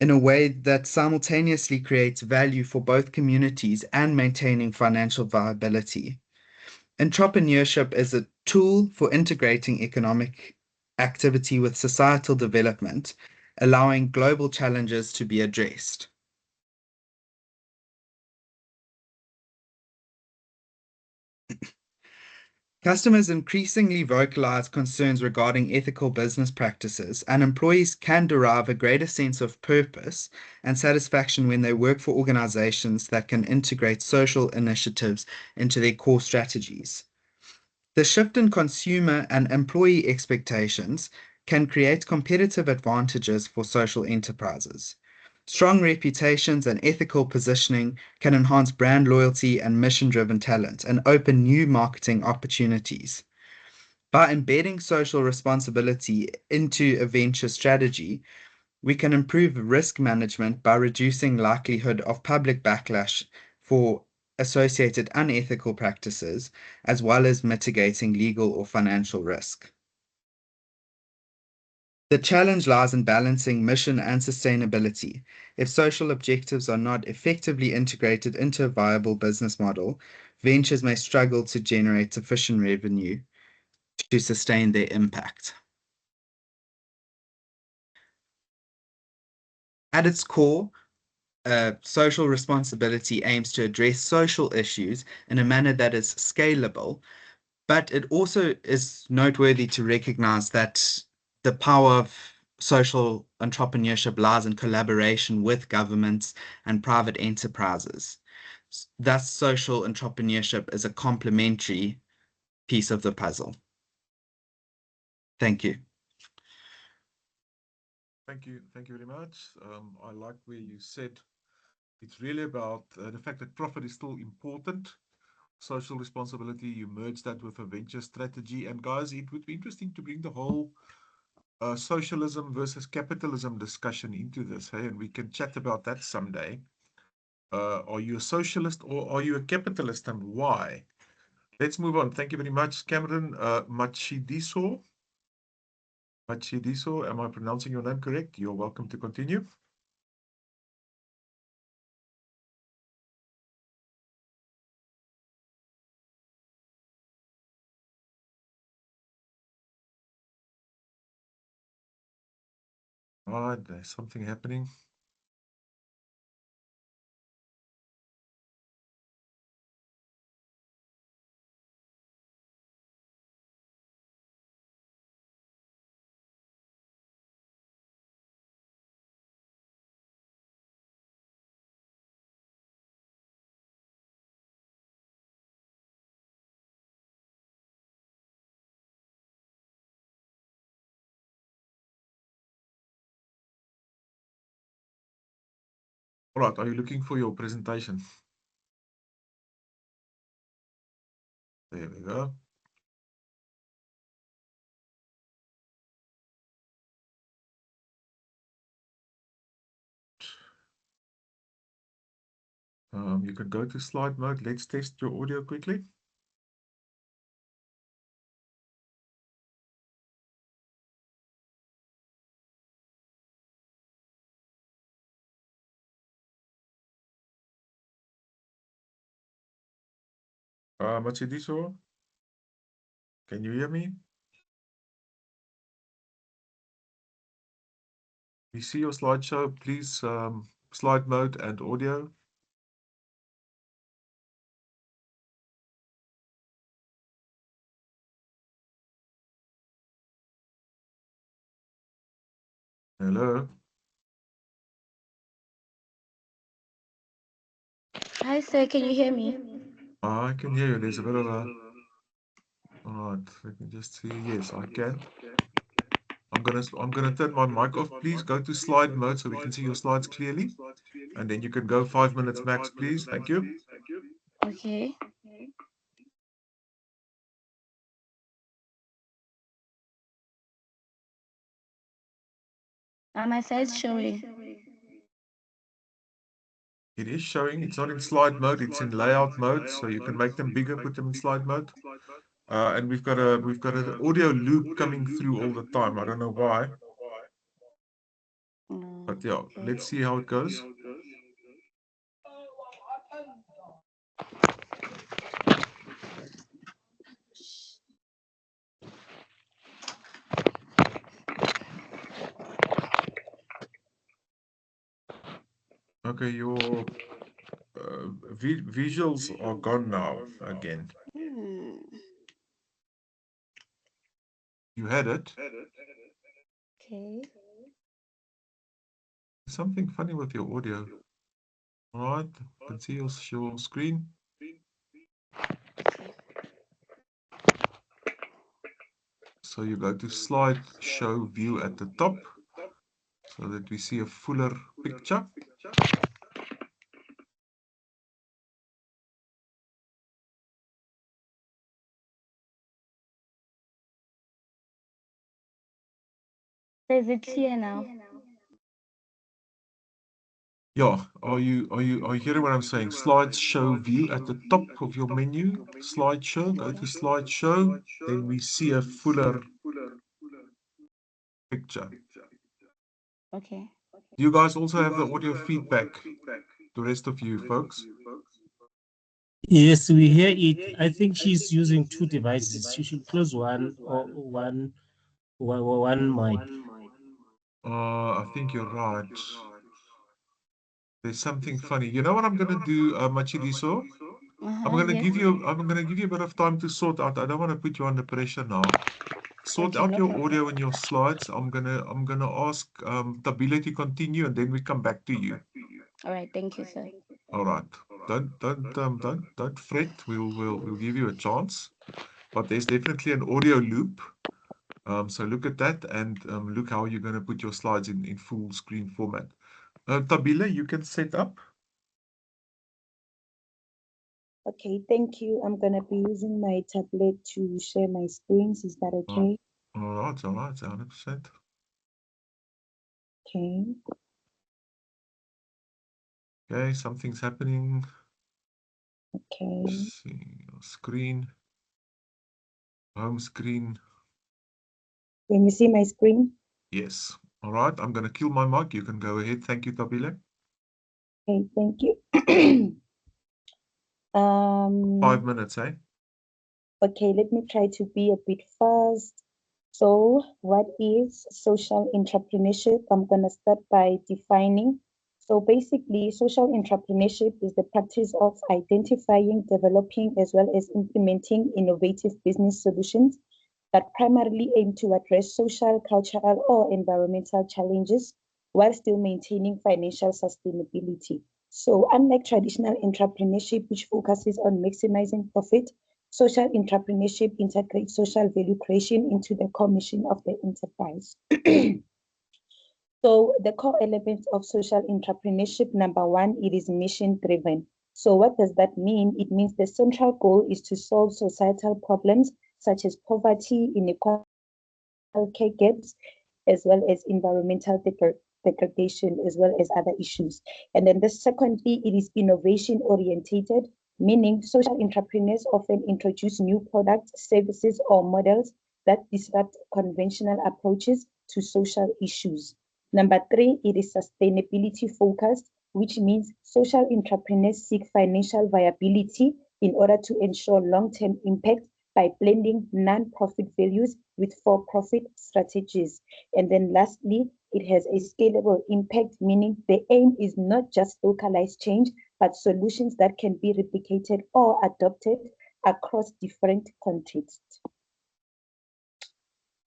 in a way that simultaneously creates value for both communities and maintaining financial viability. Entrepreneurship is a tool for integrating economic activity with societal development, allowing global challenges to be addressed. Customers increasingly vocalize concerns regarding ethical business practices, and employees can derive a greater sense of purpose and satisfaction when they work for organizations that can integrate social initiatives into their core strategies. The shift in consumer and employee expectations can create competitive advantages for social enterprises. Strong reputations and ethical positioning can enhance brand loyalty and mission-driven talent and open new marketing opportunities. By embedding social responsibility into a venture strategy, we can improve risk management by reducing likelihood of public backlash for associated unethical practices, as well as mitigating legal or financial risk. The challenge lies in balancing mission and sustainability. If social objectives are not effectively integrated into a viable business model, ventures may struggle to generate sufficient revenue to sustain their impact. At its core, social responsibility aims to address social issues in a manner that is scalable, but it also is noteworthy to recognize that the power of social entrepreneurship lies in collaboration with governments and private enterprises. Thus, social entrepreneurship is a complementary piece of the puzzle. Thank you. Thank you. Thank you very much. I like where you said it's really about the fact that profit is still important. Social responsibility, you merge that with a venture strategy. And guys, it would be interesting to bring the whole socialism versus capitalism discussion into this, hey? And we can chat about that someday. Are you a socialist or are you a capitalist, and why? Let's move on. Thank you very much, Cameron. Matshidiso. Matshidiso, am I pronouncing your name correct? You're welcome to continue. All right, there's something happening. All right, are you looking for your presentation? There we go. You can go to slide mode. Let's test your audio quickly. Matshidiso, can you hear me? You see your slideshow, please, slide mode and audio. Hello. Hi, sir. Can you hear me? I can hear you. There's a bit of a. All right, let me just see. Yes, I can. I'm gonna turn my mic off. Please go to slide mode so we can see your slides clearly. And then you can go 5 minutes max, please. Thank you. Okay. My side's showing. It is showing. It's not in slide mode. It's in layout mode. So you can make them bigger, put them in slide mode. And we've got an audio loop coming through all the time. I don't know why. But yeah, let's see how it goes. Okay, your visuals are gone now again. You had it. Okay. Something funny with your audio. All right, you can see your screen. So you go to slide show view at the top so that we see a fuller picture. Is it clear now? Yeah, are you hearing what I'm saying? Slide show view at the top of your menu. Slideshow, go to slideshow. Then we see a fuller picture. Okay. You guys also have the audio feedback. The rest of you folks. Yes, we hear it. I think she's using two devices. She should close one mic. I think you're right. There's something funny. You know what I'm gonna do, Machidiso? I'm gonna Yes. give you a bit of time to sort out. I don't want to put you under pressure now. Sort Okay, out no your problem. audio and your slides. I'm gonna ask Tabile to continue, and then we come back to you. All right. Thank you, sir. All right. Don't fret. We'll give you a chance. But there's definitely an audio loop. So look at that and look how you're gonna put your slides in full screen format. Tabile, you can set up. Okay, thank you. I'm gonna be using my tablet to share my screens. Is that okay? All right, 100%. Okay. Okay, something's happening. Okay. Let's see your screen, home screen. Can you see my screen? Yes. All right, I'm gonna kill my mic. You can go ahead. Thank you, Tabile. Okay, thank you. 5 minutes, eh? Okay, let me try to be a bit fast. So, what is social entrepreneurship? I'm gonna start by defining. So basically, social entrepreneurship is the practice of identifying, developing, as well as implementing innovative business solutions that primarily aim to address social, cultural, or environmental challenges while still maintaining financial sustainability. So, unlike traditional entrepreneurship, which focuses on maximizing profit, social entrepreneurship integrates social value creation into the core mission of the enterprise. So the core elements of social entrepreneurship, number one, it is mission driven. So what does that mean? It means the central goal is to solve societal problems such as poverty, inequality, care gaps, as well as environmental degradation, as well as other issues. And then the secondly, it is innovation orientated, meaning social entrepreneurs often introduce new products, services, or models that disrupt conventional approaches to social issues. Number three, it is sustainability focused, which means social entrepreneurs seek financial viability in order to ensure long-term impact by blending non-profit values with for-profit strategies. And then lastly, it has a scalable impact, meaning the aim is not just localized change, but solutions that can be replicated or adopted across different contexts.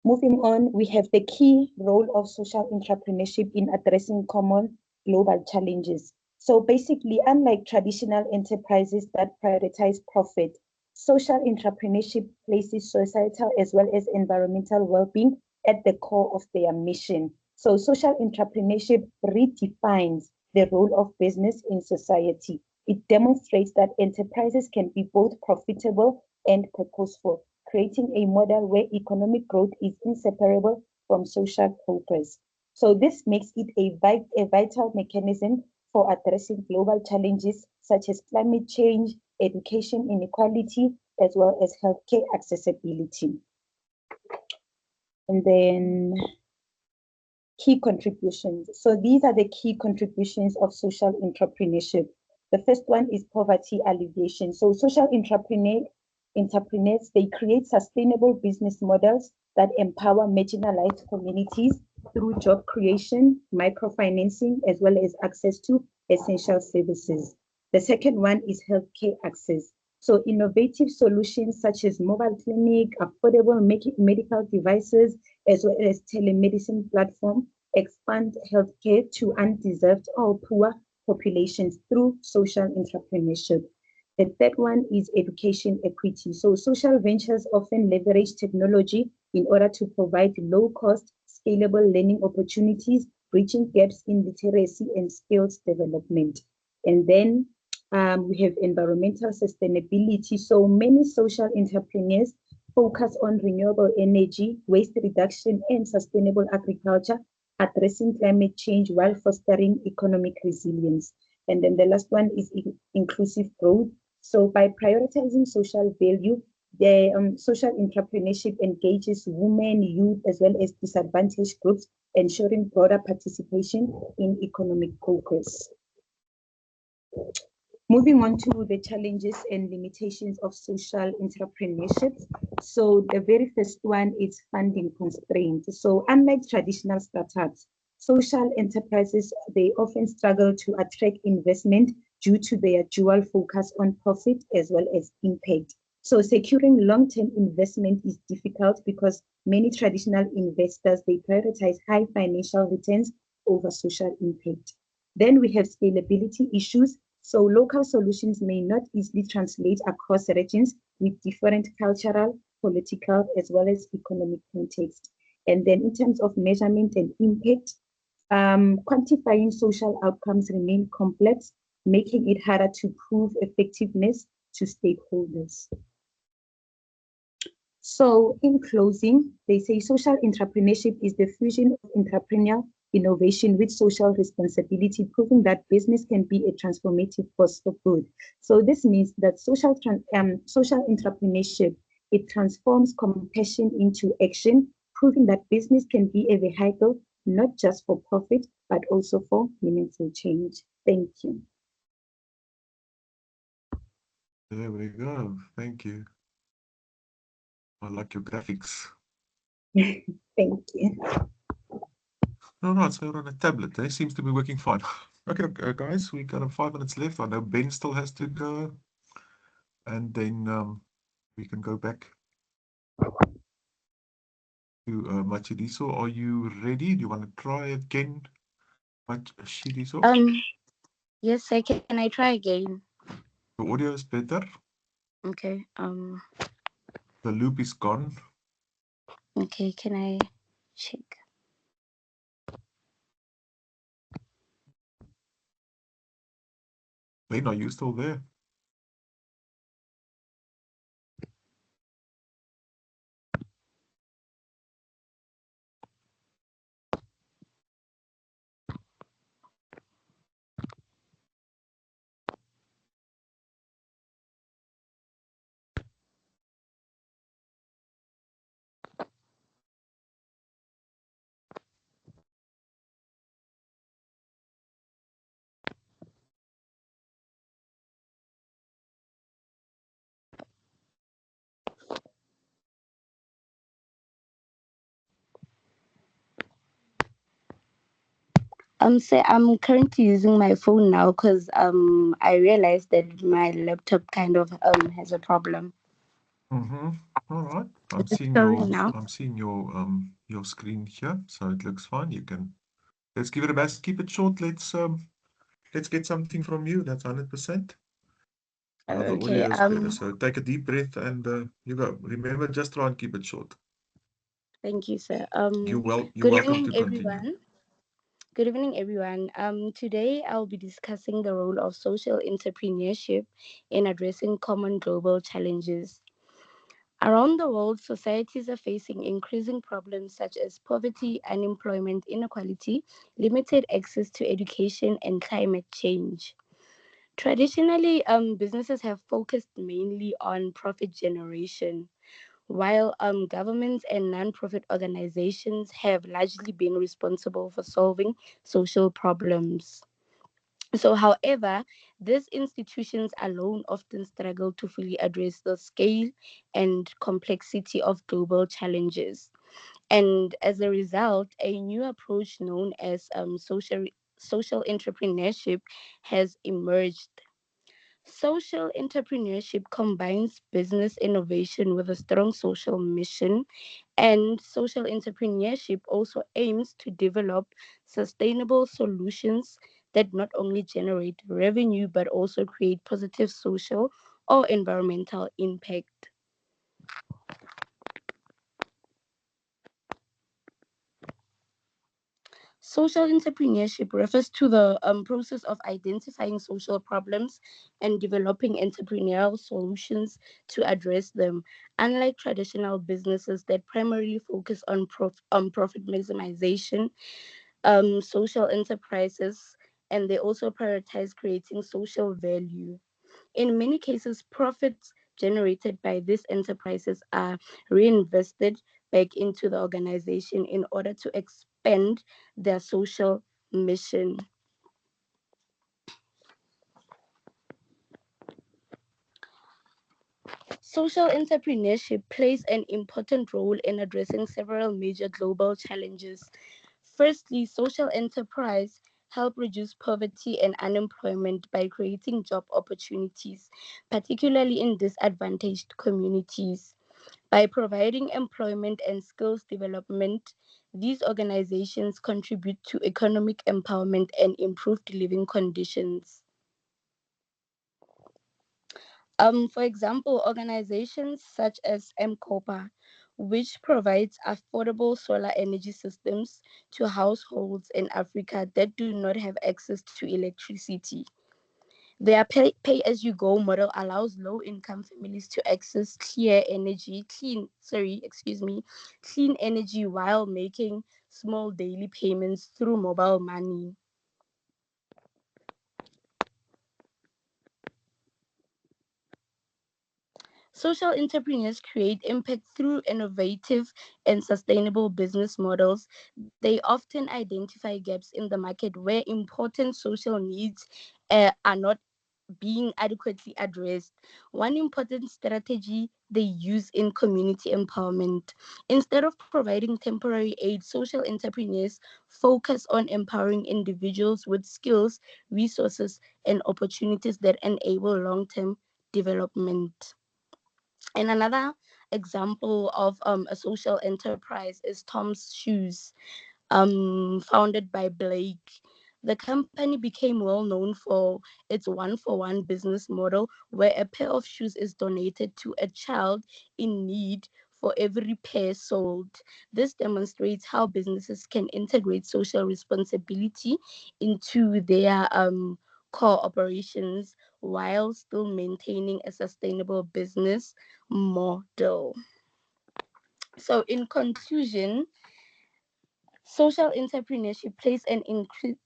Moving on, we have the key role of social entrepreneurship in addressing common global challenges. So basically, unlike traditional enterprises that prioritize profit, social entrepreneurship places societal as well as environmental well-being at the core of their mission. So social entrepreneurship redefines the role of business in society. It demonstrates that enterprises can be both profitable and purposeful, creating a model where economic growth is inseparable from social progress. So this makes it a vital mechanism for addressing global challenges such as climate change, education inequality, as well as healthcare accessibility. And then key contributions. So these are the key contributions of social entrepreneurship. The first one is poverty alleviation. So social entrepreneurs, they create sustainable business models that empower marginalized communities through job creation, microfinancing, as well as access to essential services. The second one is healthcare access. So innovative solutions such as mobile clinic, affordable medical devices, as well as telemedicine platform expand healthcare to undeserved or poor populations through social entrepreneurship. The third one is education equity. So social ventures often leverage technology in order to provide low-cost, scalable learning opportunities, bridging gaps in literacy and skills development. And then we have environmental sustainability. So many social entrepreneurs focus on renewable energy, waste reduction, and sustainable agriculture, addressing climate change while fostering economic resilience. And then the last one is inclusive growth. So by prioritizing social value, the social entrepreneurship engages women, youth, as well as disadvantaged groups, ensuring broader participation in economic progress. Moving on to the challenges and limitations of social entrepreneurship. So the very first one is funding constraints. So unlike traditional startups, social enterprises, they often struggle to attract investment due to their dual focus on profit as well as impact. So securing long-term investment is difficult because many traditional investors, they prioritize high financial returns over social impact. Then we have scalability issues. So local solutions may not easily translate across regions with different cultural, political, as well as economic context. And then in terms of measurement and impact, quantifying social outcomes remain complex, making it harder to prove effectiveness to stakeholders. So in closing, they say social entrepreneurship is the fusion of entrepreneurial innovation with social responsibility, proving that business can be a transformative force for good. So this means that social entrepreneurship, it transforms compassion into action, proving that business can be a vehicle not just for profit, but also for meaningful change. Thank you. There we go. Thank you. I like your graphics. Thank you. All right, so we're on a tablet. It seems to be working fine. Okay, guys, we got 5 minutes left. I know Ben still has to go. And then we can go back to Matshidiso. Are you ready? Do you want to try again, Matshidiso? Yes, can I try again? The audio is better. Okay. The loop is gone. Okay, can I check? Ben, are you still there? So I'm currently using my phone now because I realized that my laptop kind of has a problem. Mm-hmm. All right. Is it showing now? I'm seeing your screen here, so it looks fine. You can let's give it a best. Keep it short. Let's get something from you. That's 100%. The Okay. audio is better. So take a deep breath and you go. Remember, just try and keep it short. Thank you, sir. You're Good welcome evening, to continue. everyone. Good evening, everyone. Today I'll be discussing the role of social entrepreneurship in addressing common global challenges. Around the world, societies are facing increasing problems such as poverty, unemployment, inequality, limited access to education, and climate change. Traditionally, businesses have focused mainly on profit generation, while governments and non-profit organizations have largely been responsible for solving social problems. So, however, these institutions alone often struggle to fully address the scale and complexity of global challenges. And as a result, a new approach known as social entrepreneurship has emerged. Social entrepreneurship combines business innovation with a strong social mission, and social entrepreneurship also aims to develop sustainable solutions that not only generate revenue but also create positive social or environmental impact. Social entrepreneurship refers to the process of identifying social problems and developing entrepreneurial solutions to address them. Unlike traditional businesses that primarily focus on profit maximization, social enterprises and they also prioritize creating social value. In many cases, profits generated by these enterprises are reinvested back into the organization in order to expand their social mission. Social entrepreneurship plays an important role in addressing several major global challenges. Firstly, social enterprise help reduce poverty and unemployment by creating job opportunities, particularly in disadvantaged communities. By providing employment and skills development, these organizations contribute to economic empowerment and improved living conditions. For example, organizations such as MCOPA, which provides affordable solar energy systems to households in Africa that do not have access to electricity. Their pay as you go model allows low income families to access clean energy while making small daily payments through mobile money. Social entrepreneurs create impact through innovative and sustainable business models. They often identify gaps in the market where important social needs are not being adequately addressed. One important strategy they use in community empowerment. Instead of providing temporary aid, social entrepreneurs focus on empowering individuals with skills, resources, and opportunities that enable long term development. And another example of a social enterprise is Tom's Shoes, founded by Blake. The company became well known for its one for one business model, where a pair of shoes is donated to a child in need for every pair sold. This demonstrates how businesses can integrate social responsibility into their core operations while still maintaining a sustainable business model. So, in conclusion, social entrepreneurship plays an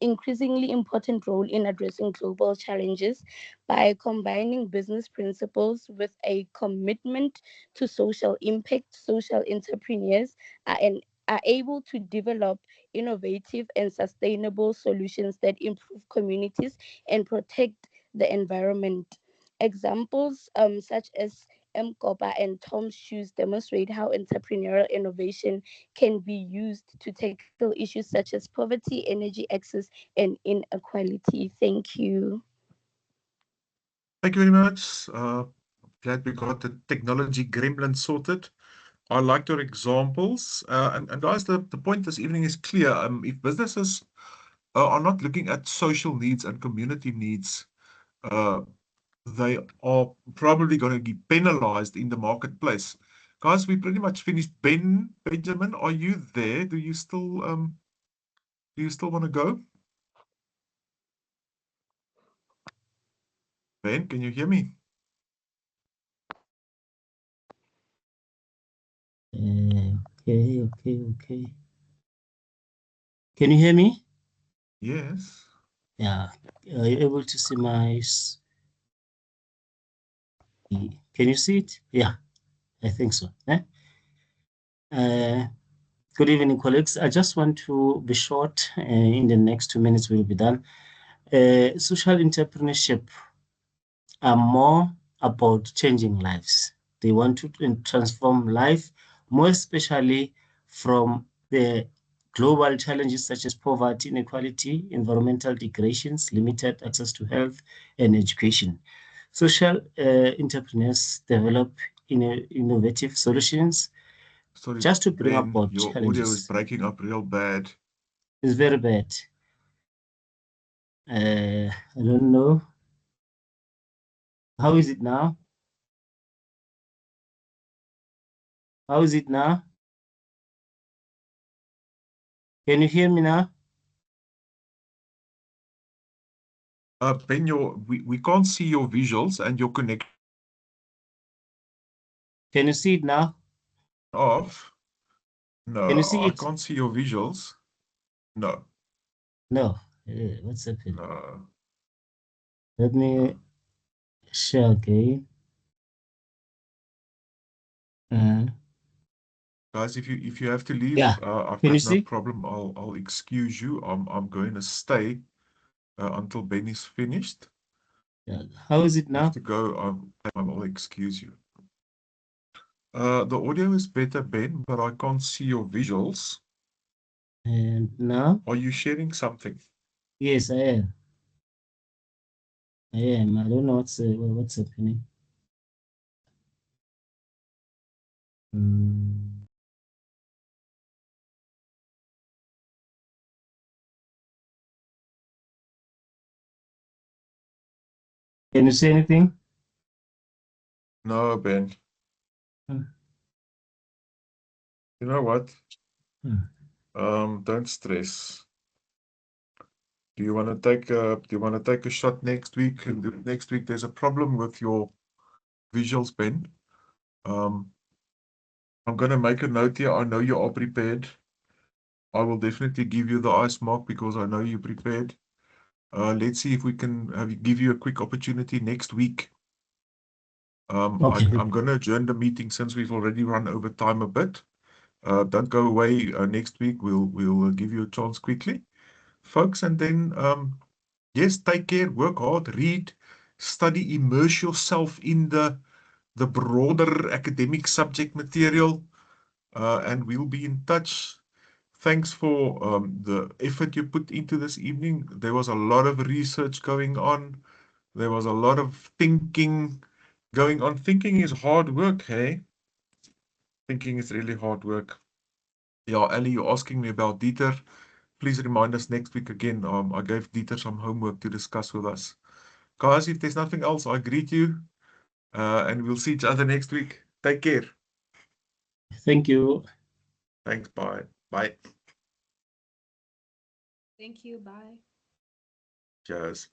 increasingly important role in addressing global challenges by combining business principles with a commitment to social impact. Social entrepreneurs are able to develop innovative and sustainable solutions that improve communities and protect the environment. Examples such as M. Kopa and Tom's Shoes demonstrate how entrepreneurial innovation can be used to tackle issues such as poverty, energy access, and inequality. Thank you. Thank you very much. Glad we got the technology gremlin sorted. I liked your examples. And guys, the point this evening is clear. If businesses are not looking at social needs and community needs, they are probably going to be penalized in the marketplace. Guys, we pretty much finished. Benjamin, are you there? Do you still want to go? Ben, can you hear me? Okay. Can you hear me? Yes. Yeah. Are you able to see my? Can you see it? Yeah, I think so. Good evening, colleagues. I just want to be short. In the next 2 minutes, we'll be done. Social entrepreneurship are more about changing lives. They want to transform life, more especially from the global challenges such as poverty, inequality, environmental degradations, limited access to health and education. Social entrepreneurs develop innovative solutions Sorry, just to bring Ben, about your audio is challenges. breaking up real bad. It's very bad. I don't know. How is it now? How is it now? Can you hear me now? Ben, we can't see your visuals and your connection Can you see it now? off. Can you No, see I it? can't see your visuals. No, No. What's happening? no. Let me share again. Guys, if you have to leave, Yeah. I've Can you got no see? problem. I'll excuse you. I'm going to stay until Ben is finished. Yeah. How is it I have now? to go. I'll excuse you. The audio is better, Ben, but I can't see your visuals. And now? Are you sharing something? Yes, I am. I am. I don't know what's happening. Mm. Can you say anything? No, Ben. Hmm. You know what? Hmm. Don't stress. Do you want to take a shot next week? And if next week there's a problem with your visuals, Ben. Um, I'm gonna make a note here. I know you are prepared. I will definitely give you the ice mark because I know you're prepared. Let's see if we can give you a quick opportunity next week. Okay. I'm gonna adjourn the meeting since we've already run over time a bit. Don't go away. Next week we'll give you a chance quickly, folks, and then yes, take care, work hard, read, study, immerse yourself in the broader academic subject material, and we'll be in touch. Thanks for the effort you put into this evening. There was a lot of research going on. There was a lot of thinking going on. Thinking is hard work, hey? Thinking is really hard work. Yeah, Ali, you're asking me about Dieter. Please remind us next week again. I gave Dieter some homework to discuss with us. Guys, if there's nothing else, I greet you, and we'll see each other next week. Take care. Thank you. Thanks. Bye. Bye. Thank you. Bye. Cheers.